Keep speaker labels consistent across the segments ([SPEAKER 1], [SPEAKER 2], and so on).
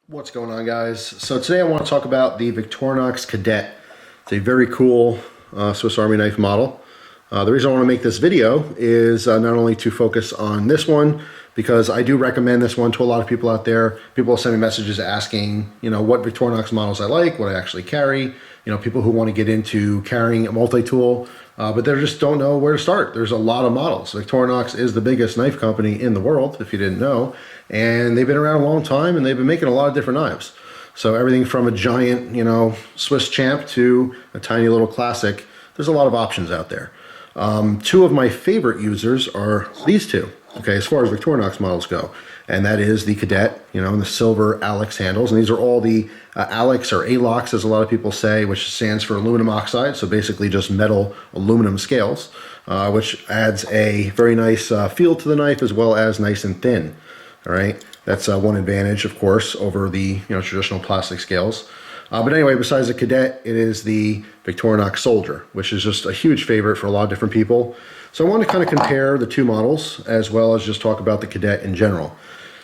[SPEAKER 1] What's going on, guys? So today I want to talk about the Victorinox Cadet. It's a very cool Swiss Army knife model. The reason I want to make this video is not only to focus on this one, because I do recommend this one to a lot of people out there. People send me messages asking, what Victorinox models I like, what I actually carry. People who want to get into carrying a multi-tool, but they just don't know where to start. There's a lot of models. Victorinox is the biggest knife company in the world, if you didn't know, and they've been around a long time, and they've been making a lot of different knives. So everything from a giant, Swiss champ to a tiny little classic, there's a lot of options out there. Two of my favorite users are these two, okay, as far as Victorinox models go. And that is the Cadet, and the silver ALOX handles. And these are all the ALOX or ALOX, as a lot of people say, which stands for aluminum oxide. So basically just metal aluminum scales, which adds a very nice feel to the knife, as well as nice and thin. All right, that's one advantage, of course, over the traditional plastic scales. But anyway, besides the Cadet, it is the Victorinox Soldier, which is just a huge favorite for a lot of different people. So I want to kind of compare the two models, as well as just talk about the Cadet in general.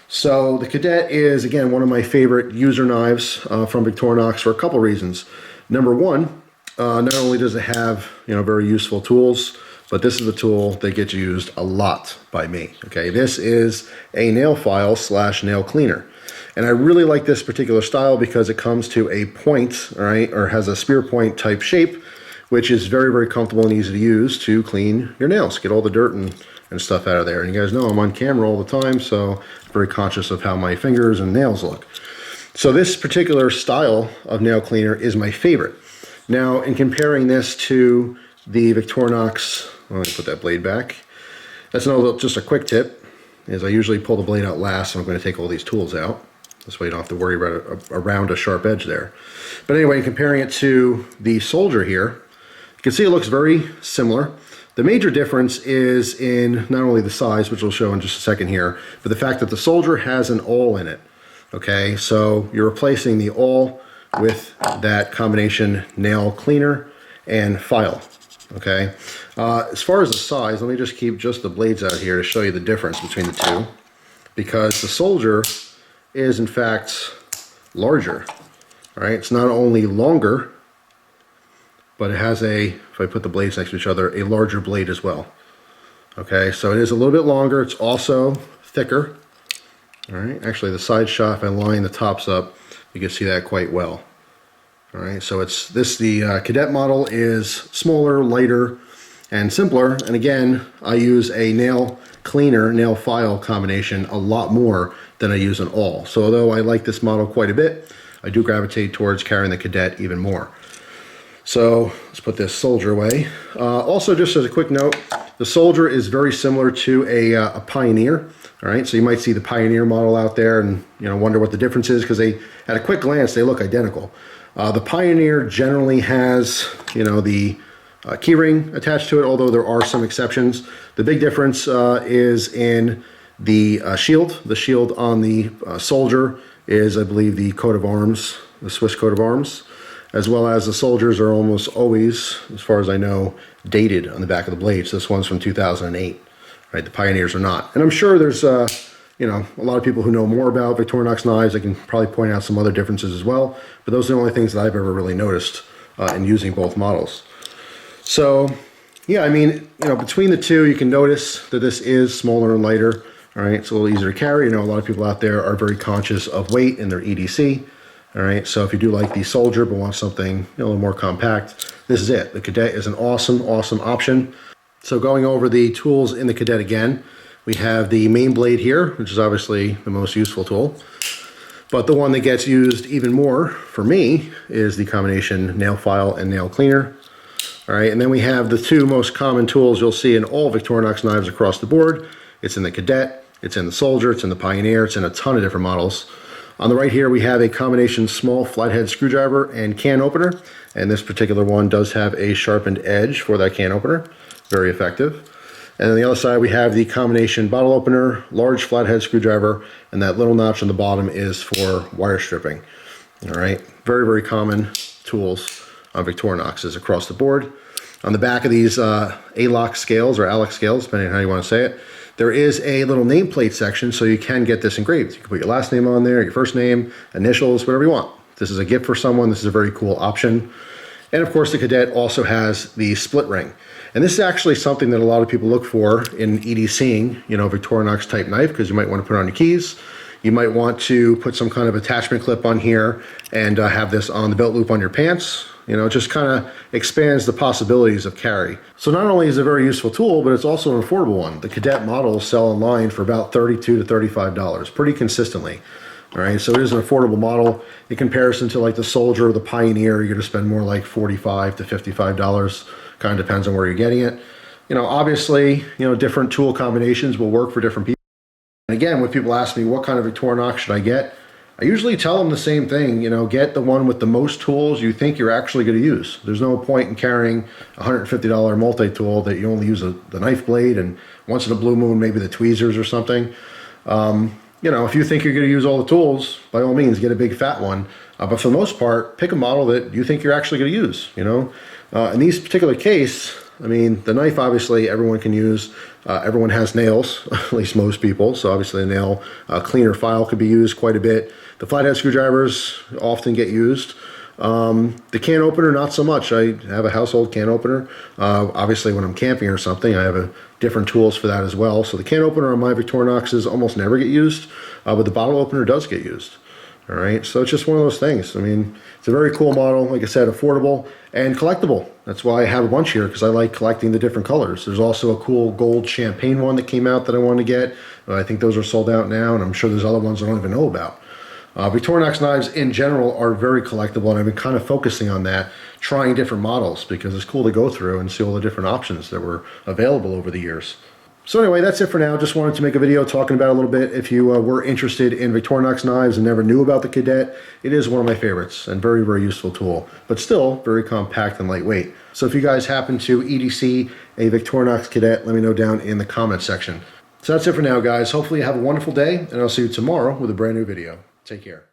[SPEAKER 1] So the Cadet is, again, one of my favorite user knives from Victorinox for a couple reasons. Number one, not only does it have very useful tools, but this is a tool that gets used a lot by me. Okay, this is a nail file / nail cleaner. And I really like this particular style because it comes to a point, all right, or has a spear point type shape, which is very, very comfortable and easy to use to clean your nails, get all the dirt and stuff out of there. And you guys know I'm on camera all the time, so I'm very conscious of how my fingers and nails look. So this particular style of nail cleaner is my favorite. Now, in comparing this to the Victorinox, let me put that blade back. That's just a quick tip, is I usually pull the blade out last, so I'm going to take all these tools out. This way you don't have to worry about around a sharp edge there. But anyway, comparing it to the Soldier here, you can see it looks very similar. The major difference is in not only the size, which we'll show in just a second here, but the fact that the Soldier has an awl in it. Okay, so you're replacing the awl with that combination nail cleaner and file. Okay, as far as the size, let me just keep just the blades out here to show you the difference between the two, because the Soldier is in fact larger. All right, it's not only longer, but it has if I put the blades next to each other, a larger blade as well. Okay, so it is a little bit longer. It's also thicker. All right, actually the side shot, if I line the tops up, you can see that quite well. All right, so the Cadet model is smaller, lighter, and simpler. And again, I use a nail cleaner, nail file combination a lot more than I use an awl. So although I like this model quite a bit, I do gravitate towards carrying the Cadet even more. So let's put this Soldier away. Also, just as a quick note, the Soldier is very similar to a Pioneer. All right, so you might see the Pioneer model out there and wonder what the difference is, because at a quick glance, they look identical. The Pioneer generally has the keyring attached to it, although there are some exceptions. The big difference is in the shield. The shield on the Soldier is, I believe, the coat of arms, the Swiss coat of arms, as well as the Soldiers are almost always, as far as I know, dated on the back of the blades. This one's from 2008, right? The Pioneers are not. And I'm sure there's a lot of people who know more about Victorinox knives. I can probably point out some other differences as well, but those are the only things that I've ever really noticed in using both models. So, yeah, I mean, between the two, you can notice that this is smaller and lighter. All right, it's a little easier to carry. A lot of people out there are very conscious of weight in their EDC. All right, so if you do like the Soldier but want something a little more compact, this is it. The Cadet is an awesome, awesome option. So going over the tools in the Cadet again, we have the main blade here, which is obviously the most useful tool. But the one that gets used even more for me is the combination nail file and nail cleaner. All right, and then we have the two most common tools you'll see in all Victorinox knives across the board. It's in the Cadet, it's in the Soldier, it's in the Pioneer, it's in a ton of different models. On the right here, we have a combination small flathead screwdriver and can opener. And this particular one does have a sharpened edge for that can opener. Very effective. And on the other side, we have the combination bottle opener, large flathead screwdriver, and that little notch on the bottom is for wire stripping. All right, very, very common tools on Victorinoxes across the board. On the back of these ALOX scales, or ALOX scales, depending on how you want to say it, There is a little nameplate section, so you can get this engraved. You can put your last name on there, your first name, initials, whatever you want. This is a gift for someone. This is a very cool option. And of course, the Cadet also has the split ring. And this is actually something that a lot of people look for in EDCing, you know, Victorinox type knife, because you might want to put it on your keys. You might want to put some kind of attachment clip on here and have this on the belt loop on your pants. You know, it just kind of expands the possibilities of carry. So not only is it a very useful tool, but it's also an affordable one. The Cadet models sell online for about $32 to $35, pretty consistently. All right, so it is an affordable model. In comparison to like the Soldier or the Pioneer, you're gonna spend more like $45 to $55. Kind of depends on where you're getting it. You know, obviously, you know, different tool combinations will work for different people. And again, when people ask me what kind of Victorinox should I get, I usually tell them the same thing, you know, get the one with the most tools you think you're actually going to use. There's no point in carrying a $150 multi-tool that you only use the knife blade and once in a blue moon, maybe the tweezers or something. You know, if you think you're going to use all the tools, by all means, get a big fat one. But for the most part, pick a model that you think you're actually going to use, you know. In these particular case, I mean, the knife, obviously, everyone can use. Everyone has nails, at least most people. So obviously a nail cleaner file could be used quite a bit. The flathead screwdrivers often get used. The can opener, not so much. I have a household can opener. Obviously, when I'm camping or something, I have different tools for that as well. So the can opener on my Victorinoxes almost never get used, but the bottle opener does get used. All right, so it's just one of those things. I mean, it's a very cool model. Like I said, affordable and collectible. That's why I have a bunch here, because I like collecting the different colors. There's also a cool gold champagne one that came out that I wanted to get. I think those are sold out now, and I'm sure there's other ones I don't even know about. Victorinox knives in general are very collectible, and I've been kind of focusing on that, trying different models, because it's cool to go through and see all the different options that were available over the years. So anyway, that's it for now. Just wanted to make a video talking about it a little bit. If you were interested in Victorinox knives and never knew about the Cadet, it is one of my favorites and very, very useful tool, but still very compact and lightweight. So if you guys happen to EDC a Victorinox Cadet, let me know down in the comment section. So that's it for now, guys. Hopefully you have a wonderful day, and I'll see you tomorrow with a brand new video. Take care.